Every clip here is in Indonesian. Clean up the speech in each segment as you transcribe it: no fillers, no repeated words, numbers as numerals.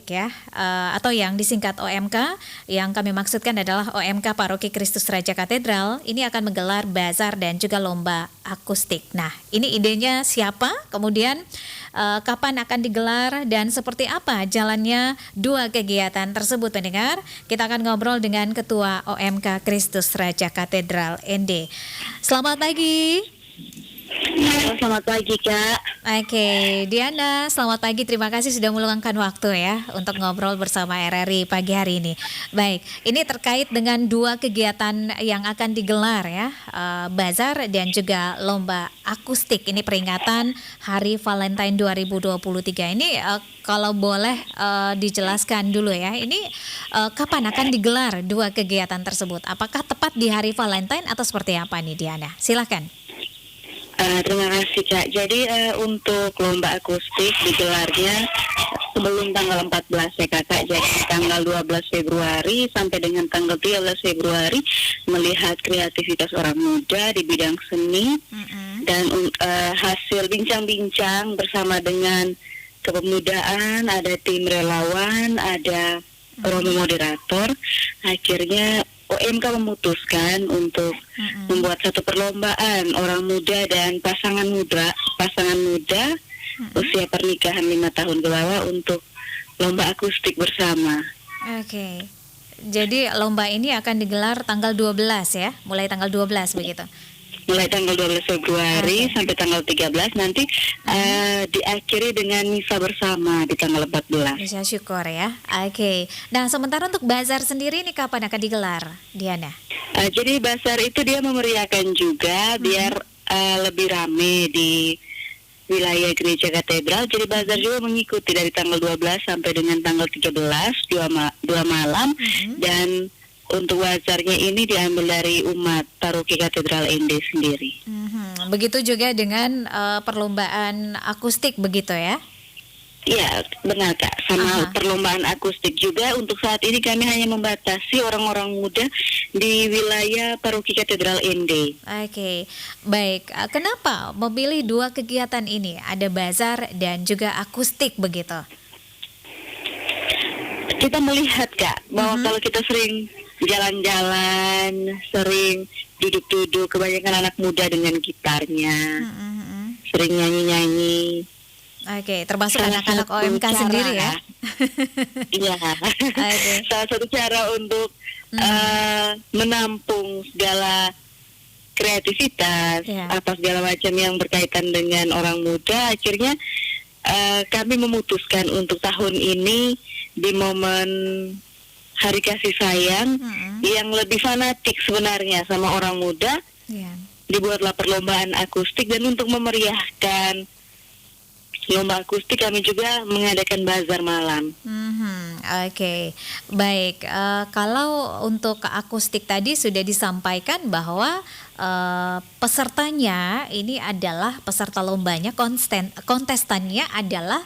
ya, atau yang disingkat OMK, yang kami maksudkan adalah OMK Paroki Kristus Raja Katedral, ini akan menggelar bazar dan juga lomba akustik. Nah, ini idenya siapa? Kemudian kapan akan digelar dan seperti apa jalannya dua kegiatan tersebut, pendengar? Kita akan ngobrol dengan Ketua OMK Kristus Raja Katedral ND. Selamat pagi. Selamat pagi, Kak. Oke, Diana, selamat pagi. Terima kasih sudah meluangkan waktu ya untuk ngobrol bersama RRI pagi hari ini. Baik, ini terkait dengan dua kegiatan yang akan digelar ya, bazar dan juga lomba akustik. Ini peringatan Hari Valentine 2023. Ini kalau boleh dijelaskan dulu ya, ini kapan akan digelar dua kegiatan tersebut? Apakah tepat di Hari Valentine atau seperti apa nih, Diana? Silakan. Terima kasih, Kak. Jadi untuk lomba akustik digelarnya sebelum tanggal 14 ya, Kakak. Jadi tanggal 12 Februari sampai dengan tanggal 13 Februari melihat kreativitas orang muda di bidang seni dan hasil bincang-bincang bersama dengan kepemudaan, ada tim relawan, ada romo moderator. Akhirnya OMK memutuskan untuk membuat satu perlombaan orang muda dan pasangan muda usia pernikahan 5 tahun ke bawah untuk lomba akustik bersama. Oke. Jadi lomba ini akan digelar tanggal 12 ya, mulai tanggal 12 begitu. Mulai tanggal 12 Februari sampai tanggal 13 nanti diakhiri dengan misa bersama di tanggal 14. Misa syukur ya. Oke. Nah, sementara untuk bazar sendiri ini kapan akan digelar, Diana? Jadi bazar itu dia memeriahkan juga biar lebih rame di wilayah Gereja Katedral. Jadi bazar juga mengikuti dari tanggal 12 sampai dengan tanggal 13, dua malam. Dan untuk bazarnya ini diambil dari umat Paroki Katedral ND sendiri. Begitu juga dengan perlombaan akustik begitu ya? Iya, benar, Kak. Sama perlombaan akustik juga. Untuk saat ini kami hanya membatasi orang-orang muda di wilayah Paroki Katedral ND. Oke, baik. Kenapa memilih dua kegiatan ini? Ada bazar dan juga akustik begitu? Kita melihat, Kak, bahwa kalau kita sering jalan-jalan, sering duduk-duduk, kebanyakan anak muda dengan gitarnya, sering nyanyi-nyanyi. Oke, termasuk anak-anak OMK sendiri ya? Iya. Salah satu cara untuk menampung segala kreativitas, apa segala macam yang berkaitan dengan orang muda, akhirnya kami memutuskan untuk tahun ini di momen Hari Kasih Sayang yang lebih fanatik sebenarnya sama orang muda, dibuatlah perlombaan akustik. Dan untuk memeriahkan lomba akustik kami juga mengadakan bazar malam. Oke, baik. Kalau untuk akustik tadi sudah disampaikan bahwa pesertanya ini adalah peserta lombanya, kontestannya adalah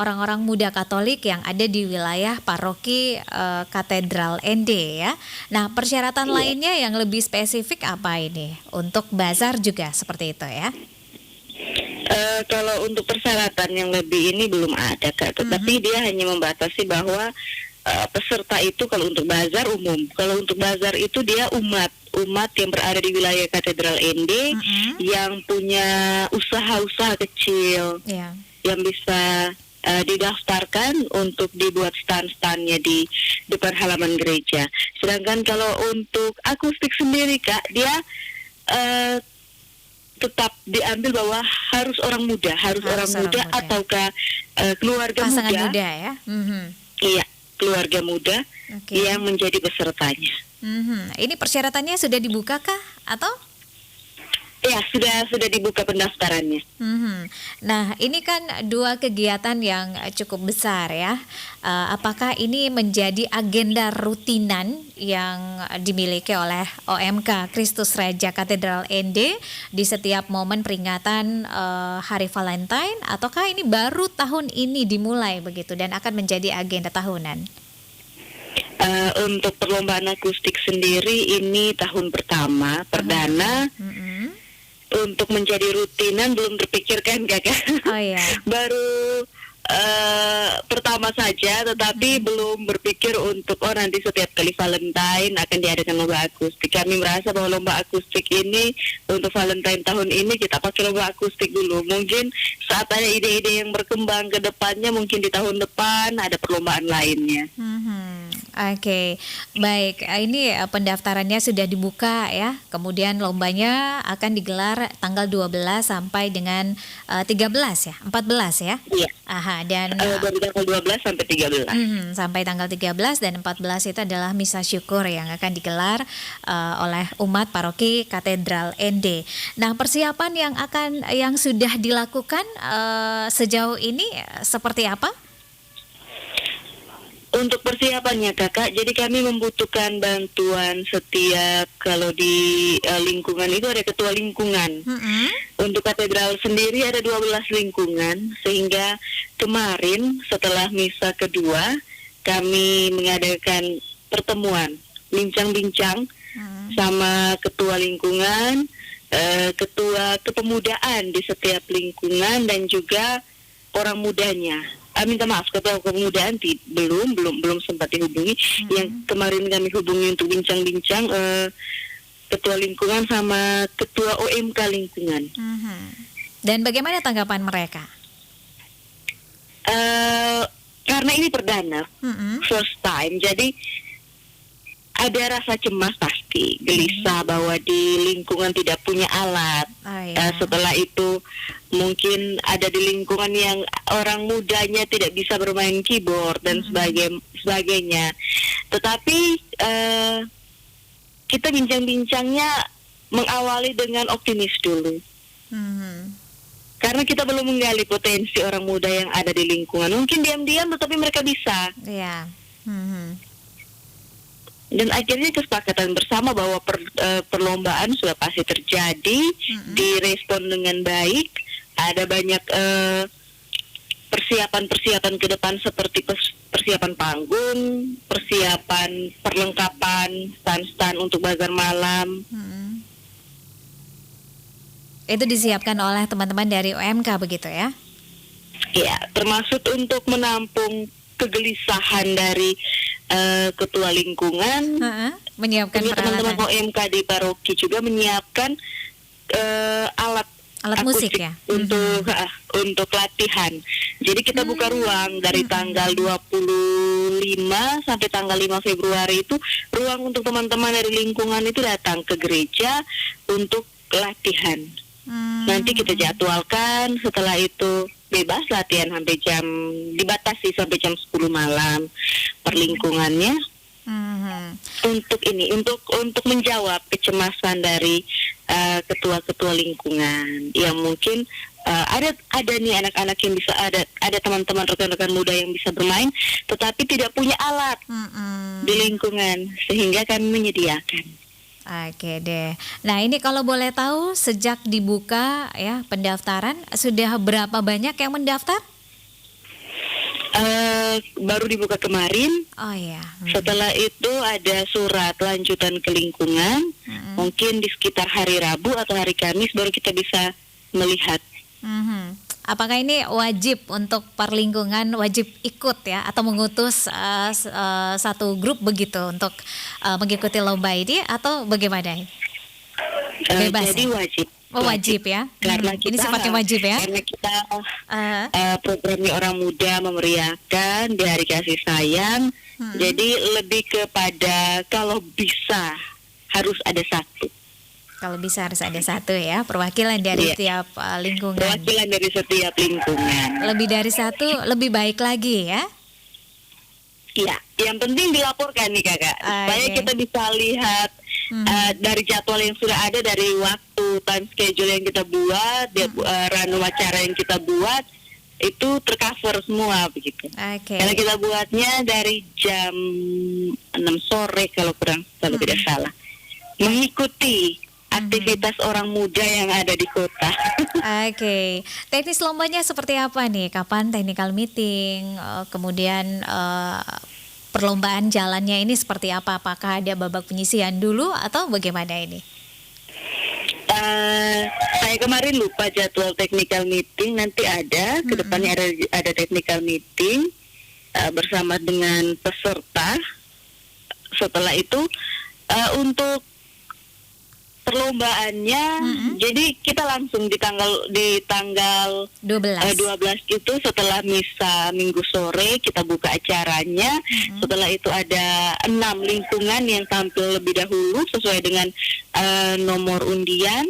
orang-orang muda Katolik yang ada di wilayah Paroki Katedral ND ya. Nah, persyaratan lainnya yang lebih spesifik apa ini? Untuk bazar juga seperti itu ya? Kalau untuk persyaratan yang lebih ini belum ada, Kak. Tetapi dia hanya membatasi bahwa peserta itu kalau untuk bazar umum. Kalau untuk bazar itu dia umat yang berada di wilayah Katedral ND yang punya usaha-usaha kecil yang bisa didaftarkan untuk dibuat stand-standnya di depan halaman gereja. Sedangkan kalau untuk akustik sendiri, Kak, dia tetap diambil bahwa harus orang muda, orang muda ataukah keluarga pasangan muda ya. Iya, keluarga muda yang menjadi pesertanya. Ini persyaratannya sudah dibukakah atau? Ya, sudah dibuka pendaftarannya. Nah, ini kan dua kegiatan yang cukup besar ya. Apakah ini menjadi agenda rutinan yang dimiliki oleh OMK Kristus Raja Katedral ND di setiap momen peringatan Hari Valentine, ataukah ini baru tahun ini dimulai begitu dan akan menjadi agenda tahunan? Untuk perlombaan akustik sendiri ini tahun pertama, perdana. Untuk menjadi rutinan belum terpikirkan, Kakak. Oh iya. Baru pertama saja, tetapi belum berpikir untuk nanti setiap kali Valentine akan diadakan lomba akustik. Kami merasa bahwa lomba akustik ini untuk Valentine tahun ini kita pakai lomba akustik dulu. Mungkin saat ada ide-ide yang berkembang ke depannya, mungkin di tahun depan ada perlombaan lainnya. Oke, baik. Ini pendaftarannya sudah dibuka ya. Kemudian lombanya akan digelar tanggal 12 sampai dengan 13 ya, 14 ya. Iya. Aha, dan Dari tanggal 12 sampai 13. sampai tanggal 13 dan 14 itu adalah misa syukur yang akan digelar oleh umat paroki Katedral ND. Nah, persiapan yang sudah dilakukan sejauh ini seperti apa? Untuk persiapannya kakak, jadi kami membutuhkan bantuan setiap, kalau di lingkungan itu ada ketua lingkungan. Untuk katedral sendiri ada 12 lingkungan, sehingga kemarin setelah misa kedua kami mengadakan pertemuan, bincang-bincang sama ketua lingkungan, ketua kepemudaan di setiap lingkungan, dan juga orang mudanya. Minta maaf, ketua kepemudaan belum sempat dihubungi. Yang kemarin kami hubungi untuk bincang-bincang ketua lingkungan sama ketua OMK lingkungan. Dan bagaimana tanggapan mereka? Karena ini perdana, first time, jadi ada rasa cemas pasti, gelisah bahwa di lingkungan tidak punya alat. Setelah itu mungkin ada di lingkungan yang orang mudanya tidak bisa bermain keyboard dan sebagainya. Tetapi kita bincang-bincangnya mengawali dengan optimis dulu. Karena kita belum menggali potensi orang muda yang ada di lingkungan. Mungkin diam-diam tetapi mereka bisa. Iya. Dan akhirnya kesepakatan bersama bahwa perlombaan sudah pasti terjadi, direspon dengan baik. Ada banyak persiapan-persiapan ke depan seperti persiapan panggung, persiapan perlengkapan stand-stand untuk bazar malam. Itu disiapkan oleh teman-teman dari OMK begitu ya? Ya, termasuk untuk menampung kegelisahan dari ketua lingkungan, menyiapkan teman-teman OMK di paroki juga menyiapkan alat musik ya untuk latihan. Jadi kita buka ruang dari tanggal 25 sampai tanggal 5 Februari itu, ruang untuk teman-teman dari lingkungan itu datang ke gereja untuk latihan. Nanti kita jadwalkan, setelah itu bebas latihan sampai dibatasi sampai jam 10 malam per lingkungannya. Untuk menjawab kecemasan dari ketua-ketua lingkungan yang mungkin ada nih anak-anak yang bisa, ada teman-teman rekan-rekan muda yang bisa bermain tetapi tidak punya alat di lingkungan, sehingga kami menyediakan. Oke deh. Nah, ini kalau boleh tahu sejak dibuka ya pendaftaran, sudah berapa banyak yang mendaftar? Baru dibuka kemarin. Oh ya. Setelah itu ada surat lanjutan ke lingkungan. Mungkin di sekitar hari Rabu atau hari Kamis baru kita bisa melihat. Apakah ini wajib untuk perlingkungan, wajib ikut ya, atau mengutus satu grup begitu untuk mengikuti lomba ini, atau bagaimana? Bebas. Jadi ya? wajib. Wajib ya. Karena ini sifatnya wajib ya. Karena kita programnya orang muda memeriahkan di Hari Kasih Sayang. Jadi lebih kepada kalau bisa harus ada satu. Kalau bisa harus ada satu ya, perwakilan dari setiap lingkungan. Perwakilan dari setiap lingkungan. Lebih dari satu, lebih baik lagi ya. Iya, yang penting dilaporkan nih kakak, supaya kita bisa lihat dari jadwal yang sudah ada, dari waktu time schedule yang kita buat, ranu acara yang kita buat, itu tercover semua begitu. Karena kita buatnya dari jam 6 sore kalau tidak salah, mengikuti aktivitas orang muda yang ada di kota. Teknis lombanya seperti apa nih? Kapan technical meeting? Kemudian perlombaan jalannya ini seperti apa? Apakah ada babak penyisian dulu atau bagaimana ini? Saya kemarin lupa jadwal technical meeting, nanti ada, kedepannya ada technical meeting bersama dengan peserta. Setelah itu untuk perlombaannya, jadi kita langsung di tanggal 12 itu setelah misa Minggu sore kita buka acaranya. Setelah itu ada 6 lingkungan yang tampil lebih dahulu sesuai dengan nomor undian.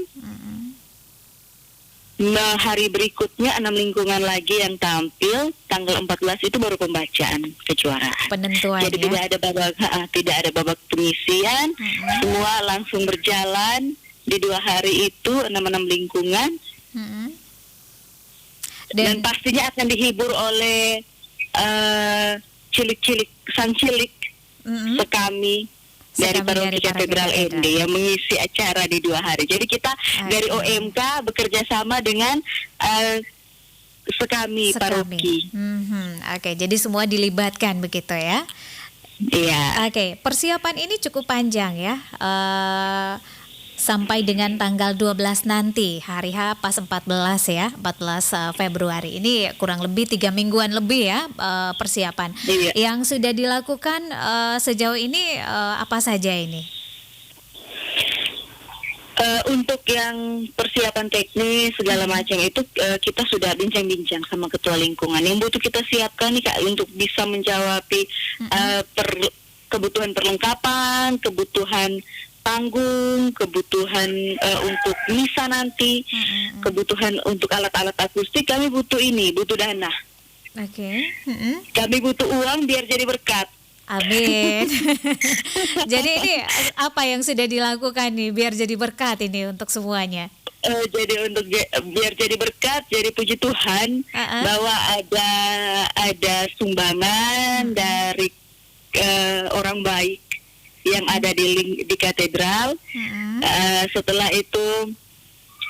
Nah, hari berikutnya 6 lingkungan lagi yang tampil, tanggal 14 itu baru pembacaan kejuaraan. Penentuan. Jadi tidak ada babak penyisian, semua langsung berjalan di 2 hari itu 6 lingkungan. Dan pastinya akan dihibur oleh sang cilik sekami dari Paroki Katedral ND yang mengisi acara di 2 hari. Jadi kita dari OMK bekerja sama dengan sekami paroki. Oke, jadi semua dilibatkan begitu ya? Iya. Oke, persiapan ini cukup panjang ya. Sampai dengan tanggal 12 nanti, hari H pas 14 ya, 14 Februari. Ini kurang lebih 3 mingguan lebih ya persiapan. Iya. Yang sudah dilakukan sejauh ini apa saja ini? Untuk yang persiapan teknis segala macam itu kita sudah bincang-bincang sama ketua lingkungan. Yang butuh kita siapkan nih Kak untuk bisa menjawab kebutuhan perlengkapan, kebutuhan panggung, kebutuhan untuk misa nanti, kebutuhan untuk alat-alat akustik. Kami butuh dana. Oke. Kami butuh uang biar jadi berkat. Amin. Jadi ini apa yang sudah dilakukan nih biar jadi berkat ini untuk semuanya? Jadi untuk biar jadi berkat, jadi puji Tuhan bahwa ada sumbangan dari orang baik yang ada di katedral. Setelah itu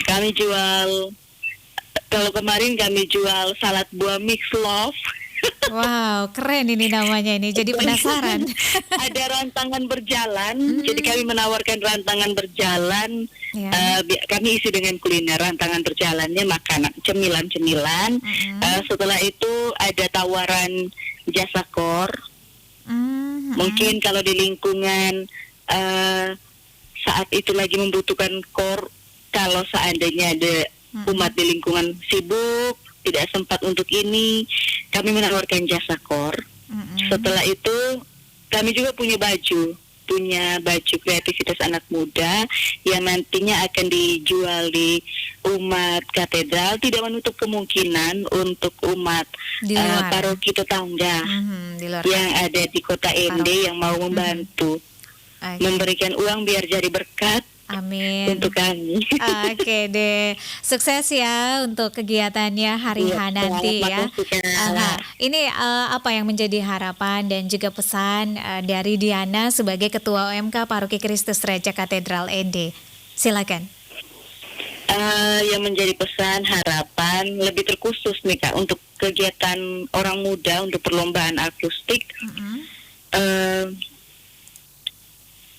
kami jual, kalau kemarin kami jual salad buah mix love. Wow, keren ini namanya ini. Jadi penasaran. Ada rantangan berjalan, jadi kami menawarkan rantangan berjalan. Kami isi dengan kuliner. Rantangan berjalannya makanan, cemilan-cemilan. Setelah itu ada tawaran jasa kor. Mungkin kalau di lingkungan saat itu lagi membutuhkan kor, kalau seandainya ada umat di lingkungan sibuk, tidak sempat untuk ini, kami menawarkan jasa kor. Setelah itu kami juga punya baju kreativitas anak muda yang nantinya akan dijual di umat katedral, tidak menutup kemungkinan untuk umat paroki tetangga yang ada di kota ND yang mau membantu memberikan uang biar jadi berkat. Amin. Untuk kami. Oke deh, sukses ya untuk kegiatannya hari H nanti ya. Ini apa yang menjadi harapan dan juga pesan dari Diana sebagai Ketua OMK Paroki Kristus Raja Katedral ND? Silakan. Yang menjadi pesan harapan lebih terkhusus nih Kak untuk kegiatan orang muda untuk perlombaan akustik.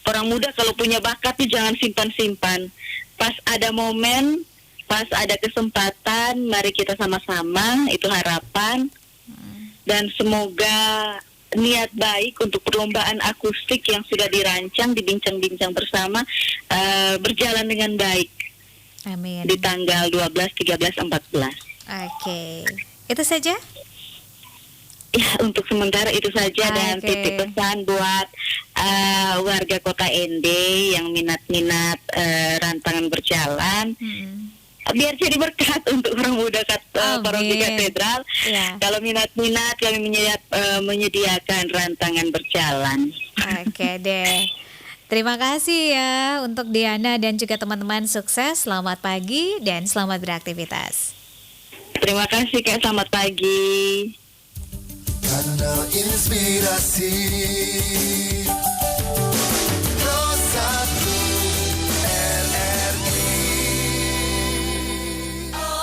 Orang muda kalau punya bakat tuh jangan simpan-simpan. Pas ada momen, pas ada kesempatan, mari kita sama-sama, itu harapan. Dan semoga niat baik untuk perlombaan akustik yang sudah dirancang, dibincang-bincang bersama, berjalan dengan baik. Amin. Di tanggal 12, 13, 14. Oke. Itu saja? Ya, untuk sementara itu saja. Dan titip pesan buat warga kota ND yang minat-minat rantangan berjalan, biar jadi berkat untuk orang muda paroki katedral. Kalau minat-minat kami menyediakan rantangan berjalan. Oke deh. Terima kasih ya untuk Diana dan juga teman-teman, sukses, selamat pagi dan selamat beraktivitas. Terima kasih Kak, selamat pagi. Kanal Inspirasi.